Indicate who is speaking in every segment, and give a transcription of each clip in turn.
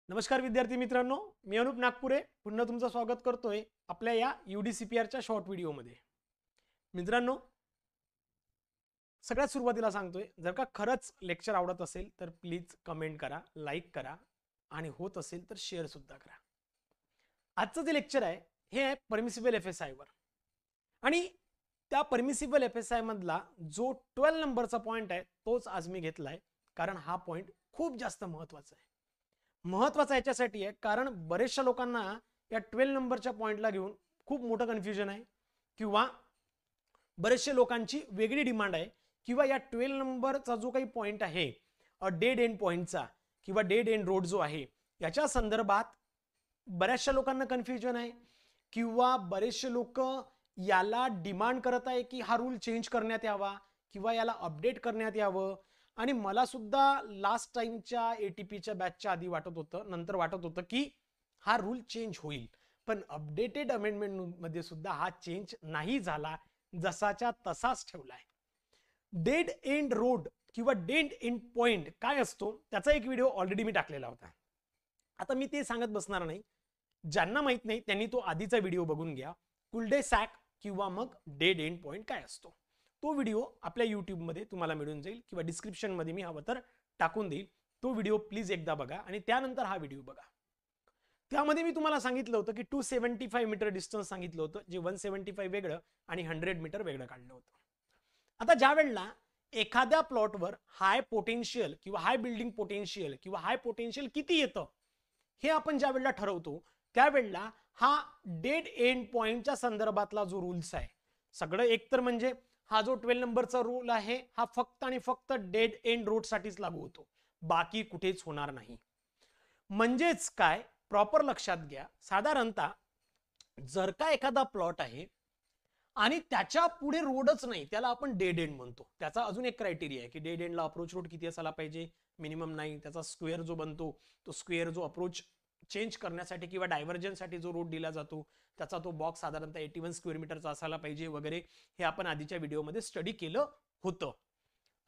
Speaker 1: नमस्कार विद्यार्थी मित्रांनो, मी अनुप नागपुरे पुन्हा तुमचं स्वागत करतोय आपल्या या UDCPRच्या शॉर्ट व्हिडिओमध्ये. मित्रांनो, सगळ्यात सुरुवातीला सांगतोय, जर का खरंच लेक्चर आवडत असेल तर प्लीज कमेंट करा, लाईक करा आणि होत असेल तर शेअर सुद्धा करा. आजचं जे लेक्चर आहे हे आहे परमिसिबल FSI वर. आणि त्या परमिसिबल FSI मधला जो 12 नंबरचा पॉइंट आहे तोच आज मी घेतलाय, कारण हा पॉइंट खूप जास्त महत्त्वाचा आहे. महत्त्वाचा याच्यासाठी आहे कारण बरेचशा लोकांना या 12 नंबरच्या पॉइंटला घेऊन खूप मोठं कन्फ्युजन आहे, किंवा बरेचशे लोकांची वेगळी डिमांड आहे, किंवा या 12 नंबरचा जो काही पॉइंट आहे डेड एंड पॉइंटचा किंवा डेड एंड रोड जो आहे याच्या संदर्भात बऱ्याचशा लोकांना कन्फ्युजन आहे, किंवा बरेचसे लोक याला डिमांड करत आहे की हा रूल चेंज करण्यात यावा किंवा याला अपडेट करण्यात यावं. आणि मला सुद्धा लास्ट टाइमच्या ATPच्या बॅचच्या आधी वाटत होतं, नंतर वाटत होतं की हा रूल चेंज होईल, पण अपडेटेड अमेंडमेंट मध्ये सुद्धा हा चेंज नाही झाला, जसाच्या तसाच ठेवलाय. डेड एंड रोड किंवा डेड एंड पॉइंट काय असतो त्याचा एक व्हिडिओ ऑलरेडी मी टाकलेला होता. आता मी ते सांगत बसणार नाही. ज्यांना माहित नाही त्यांनी तो आधीचा व्हिडिओ बघून घ्या. कुलडे सॅक किंवा मग डेड एंड पॉइंट काय असतो तो व्हिडिओ आपल्या YouTube मध्ये तुम्हाला मिळून जाईल, किंवा डिस्क्रिप्शन मध्ये मी हवं तर टाकून देईल. तो व्हिडिओ प्लीज एकदा बघा आणि त्यानंतर हा व्हिडिओ बघा. त्यामध्ये मी तुम्हाला सांगितलं होतं की 275 मीटर डिस्टन्स सांगितलं होतं, जे 175 वेगळं आणि 100 मीटर वेगळं काढलं होतं. आता ज्या वेळेला एखाद्या प्लॉटवर हाय पोटेन्शियल किंवा हाय बिल्डिंग पोटेन्शियल किंवा हाय पोटेन्शियल किती येतं हे आपण ज्या वेळेला ठरवतो, त्यावेळेला हा डेड एंड पॉइंटच्या संदर्भातला जो रूल्स आहे सगळं एकतर म्हणजे हा जो 12 नंबरचा रूल आहे हा फक्त आणि फक्त डेड एंड रोड साठीच लागू होतो, बाकी कुठेच होणार नाही. म्हणजेच काय, प्रॉपर लक्षात घ्या, साधारणतः जर का एखादा प्लॉट आहे आणि त्याच्या पुढे रोडच नाही त्याला आपण डेड एंड म्हणतो. त्याचा अजून एक क्रायटेरिया आहे की डेड एंडला अप्रोच रोड किती असायला पाहिजे, मिनिमम नाही. त्याचा स्क्वेअर जो बनतो तो स्क्वेअर जो अप्रोच चेंज करण्यासाठी किंवा डायव्हर्जनसाठी जो रोड दिला जातो त्याचा तो बॉक्स साधारणतः 81 स्क्वेअर मीटरचा असायला पाहिजे वगैरे, हे आपण आधीच्या व्हिडिओमध्ये स्टडी केलं होतं.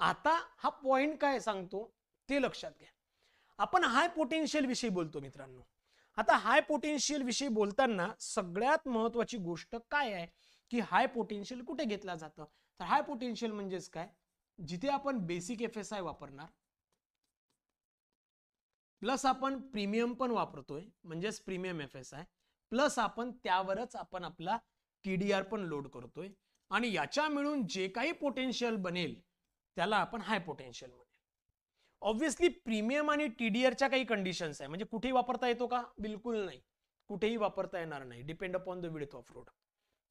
Speaker 1: आता हा पॉइंट काय सांगतो ते लक्षात घ्या. आपण हाय पोटेन्शियल विषयी बोलतो मित्रांनो. आता हाय पोटेन्शियल विषयी बोलताना सगळ्यात महत्वाची गोष्ट काय आहे की हाय पोटेन्शियल कुठे घेतला जातं. तर हाय पोटेन्शियल म्हणजेच काय, जिथे आपण बेसिक FSI वापरणार प्लस आपण प्रीमियम पण वापरतोय म्हणजेच प्रीमियम FSI, प्लस आपण त्यावरच आपण आपला TDR पण लोड करतोय, आणि याच्या मिळून जे काही पोटेन्शियल बनेल त्याला आपण हाय पोटेन्शियल म्हणेल. ऑब्व्हियसली प्रीमियम आणि TDRच्या काही कंडिशन्स आहे, म्हणजे कुठेही वापरता येतो का, बिलकुल नाही, कुठेही वापरता येणार नाही. Depend upon the width of road,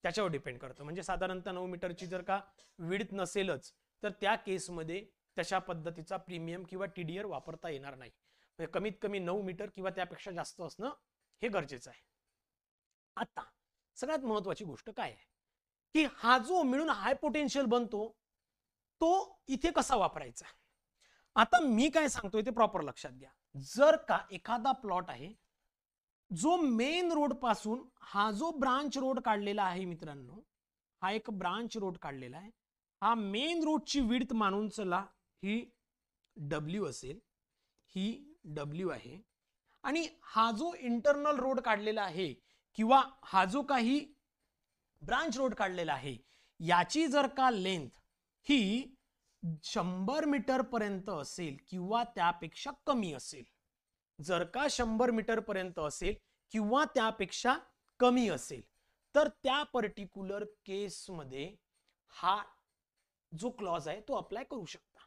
Speaker 1: त्याच्यावर डिपेंड करतं. म्हणजे साधारणतः 9 मीटरची जर का विड्थ नसेलच तर त्या केसमध्ये तशा पद्धतीचा प्रीमियम किंवा TDR वापरता येणार नाही. म्हणजे कमीत कमी 9 मीटर किंवा त्यापेक्षा जास्त असणं हे गरजेचं आहे. आता सगळ्यात महत्वाची गोष्ट काय आहे की हा जो मिळून हाय पोटेन्शियल बनतो तो इथे कसा वापरायचा. आता मी काय सांगतोय ते प्रॉपर लक्षात घ्या. जर का एखादा प्लॉट आहे जो मेन रोड पासून हा जो ब्रांच रोड काढलेला आहे मित्रांनो, हा एक ब्रांच रोड काढलेला आहे, हा मेन रोडची विड्थ मानून चला, ही W असेल, ही W आहे, आणि हा जो इंटरनल रोड काढलेला आहे किंवा हा जो काही ब्रांच रोड काढलेला आहे याची जर का लेंथ ही 100 मीटर पर्यंत असेल किंवा त्यापेक्षा कमी असेल, जर का 100 मीटर पर्यंत असेल किंवा त्यापेक्षा कमी असेल तर त्या पर्टिक्युलर केसमध्ये हा जो क्लॉज आहे तो अप्लाय करू शकता.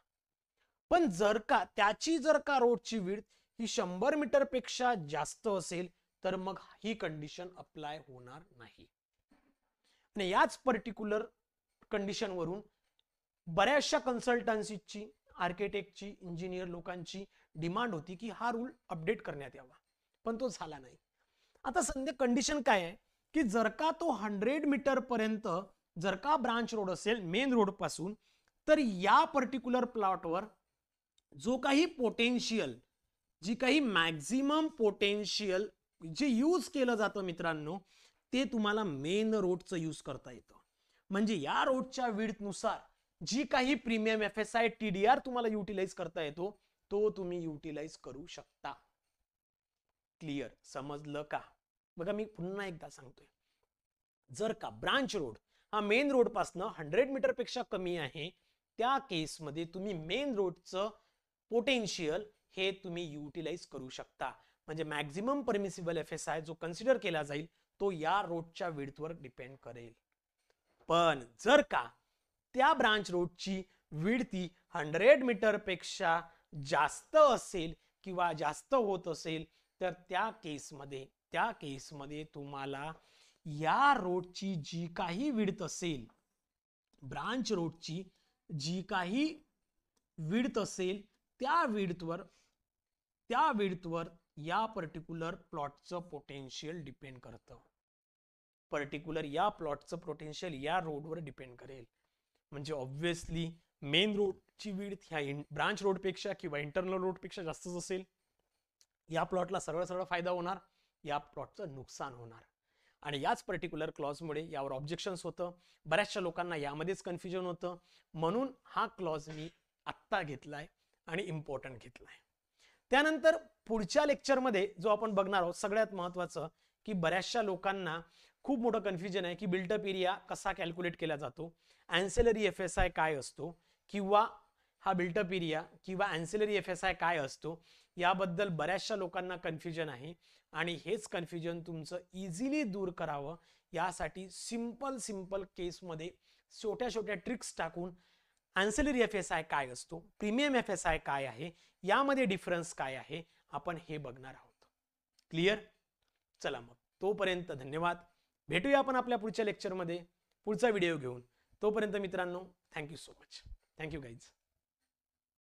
Speaker 1: पण जर का त्याची जर का रोडची विड्थ ही 100 मीटर पेक्षा जास्त असेल तर मग ही कंडिशन अप्लाय होणार नाही. आणि याच पर्टिक्युलर कंडिशन वरून बऱ्याचशा कन्सल्टन्सीची, आर्किटेक्टची, इंजिनियर लोकांची डिमांड होती की हा रूल अपडेट करण्यात यावा, पण तो झाला नाही. आता सध्या कंडिशन काय आहे की जर का तो 100 मीटर पर्यंत जर का ब्रांच रोड असेल मेन रोड पासून, तर या पर्टिक्युलर प्लॉटवर जो काही पोटेन्शियल, जी काही मॅक्झिमम पोटेन्शियल जे यूज केलं जातं मित्रांनो, ते तुम्हाला मेन रोडचं यूज करता येतं. म्हणजे या रोडच्या विड्थ नुसार जी काही प्रीमियम FSI TDR तुम्हाला युटिलाइज करता येतो तो तुम्ही युटिलाइज करू शकता. क्लिअर? समजलं का? बघा मी पुन्हा एकदा सांगतोय, जर का ब्रांच रोड हा मेन रोड पासनं 100 मीटर पेक्षा कमी आहे, त्या केसमध्ये तुम्ही मेन रोडचं पोटेन्शियल हे तुम्ही युटिलाइज करू शकता. म्हणजे मॅक्झिमम परमिसिबल FSI जो कन्सिडर केला जाईल तो या रोडच्या विड्थवर डिपेंड करेल. पण जर का त्या ब्रांच रोडची विड्थ 100 मीटर पेक्षा जास्त असेल किंवा जास्त होत असेल, तर त्या केसमध्ये तुम्हाला या रोडची जी काही विड्थ असेल, ब्रांच रोडची जी काही विड्थ असेल, त्या विड्थवर या पर्टिक्युलर प्लॉटचं पोटेन्शियल डिपेंड करतं. पर्टिक्युलर या प्लॉटचं पोटेन्शियल या रोडवर डिपेंड करेल. म्हणजे ऑब्व्हियसली मेन रोडची विड्थ ह्या ब्रांच रोडपेक्षा किंवा इंटरनल रोडपेक्षा जास्तच असेल, या प्लॉटला सरळ सरळ फायदा होणार, या प्लॉटचं नुकसान होणार. आणि याच पर्टिक्युलर क्लॉजमुळे यावर ऑब्जेक्शन्स होतं. बऱ्याचशा लोकांना यामध्येच कन्फ्युजन होतं. म्हणून हा क्लॉज मी आत्ता घेतलाय आणि इम्पॉर्टंट घेतलाय. त्यानंतर पुढच्या लेक्चरमध्ये जो आपण बघणार आहोत, सगळ्यात महत्त्वाचं की बऱ्याचशा लोकांना खूप मोठं कन्फ्युजन आहे की बिल्ट अप एरिया कसा कॅल्क्युलेट केला जातो, ॲन्सिलरी FSI काय असतो, किंवा हा बिल्ट अप एरिया किंवा ॲन्सिलरी FSI काय असतो, याबद्दल बऱ्याचशा लोकांना कन्फ्युजन आहे. आणि हेच कन्फ्युजन तुमचं इझिली दूर करावं यासाठी सिंपल केसमध्ये छोट्या छोट्या ट्रिक्स टाकून ॲन्सिलरी FSI काय असतो, प्रीमियम FSI काय आहे, यामध्ये डिफरन्स काय आहे, आपण हे बघणार आहोत. क्लिअर? चला मग तोपर्यंत धन्यवाद. भेटूया आपण आपल्या पुढच्या लेक्चरमध्ये पुढचा व्हिडिओ घेऊन. तोपर्यंत मित्रांनो, thank you so much. Thank you guys.